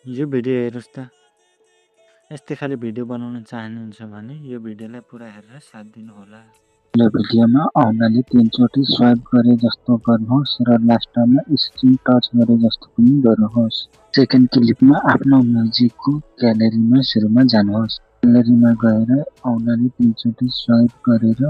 यो भिडियो हेर्नुस् त। यस्तै खाली भिडियो बनाउन चाहनुहुन्छ भने यो भिडियोलाई पुरा हेरेर साथ दिनुहोला। यो भिडियोमा आउनाले 3 चोटि स्वाइप गरे जस्तो गर्नुहोस् र लास्टमा स्क्रिन टच गरे जस्तो पनि गर्नुहोस्। सेकेन्ड क्लिपमा आफ्नो म्युजिकको ग्यालेरीमा सुरुमा जानुहोस्। ग्यालेरीमा गएर आउनाले 3 चोटि स्वाइप गरेर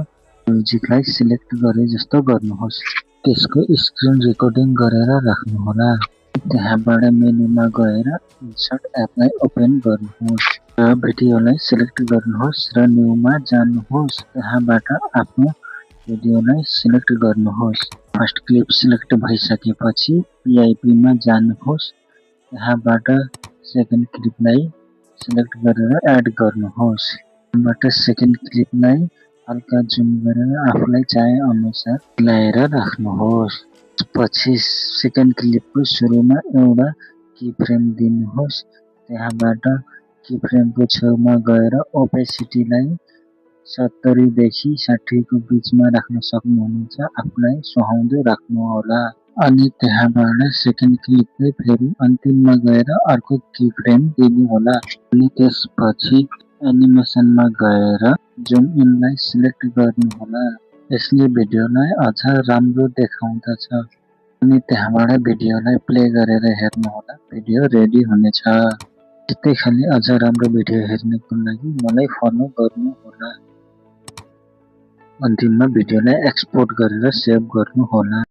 म्युजिकलाई सिलेक्ट गरे जस्तो गर्नुहोस्। त्यसको स्क्रिन रेकर्डिङ गरेर राख्नुहोला। त्यहाँबाट मेनुमा गएर इन्सर्ट एपलाई ओपन गर्नुहोस् र भिडियोलाई सिलेक्ट गर्नुहोस् र न्यूमा जानुहोस्। त्यहाँबाट आफ्नो भिडियोलाई सिलेक्ट गर्नुहोस्। फर्स्ट क्लिप सिलेक्ट भइसकेपछि PIP मा जानुहोस्। त्यहाँबाट सेकेन्ड क्लिपलाई सिलेक्ट गरेर एड गर्नुहोस्। त्यहाँबाट सेकेन्ड क्लिपलाई हल्का जुम गरेर आफूलाई चाहे अनुसार मिलाएर राख्नुहोस्। पछि सेकेन्ड क्लिपको सुरुमा एउटा की फ्रेम दिनुहोस्। त्यहाँबाट की फ्रेमको छेउमा गएर ओपेसिटीलाई 70 देखि 60 को बीचमा राख्न सक्नुहुन्छ। आफूलाई सुहाउँदो राख्नुहोला। अनि त्यहाँबाट सेकेन्ड क्लिपले फेरि अन्तिममा गएर अर्को की फ्रेम दिनुहोला। अनि त्यसपछि एनिमेसनमा गएर जुम इनलाई सिलेक्ट गर्नुहोला। यसले भिडियोलाई अझ राम्रो देखाउँदछ। अनि त्यहाँबाट भिडियोलाई प्ले गरेर हेर्नुहोला। भिडियो रेडी हुनेछ। यस्तै खाली अझ राम्रो भिडियो हेर्नको लागि मलाई फलो गर्नुहोला। अन्तिममा भिडियोलाई एक्सपोर्ट गरेर सेभ गर्नुहोला।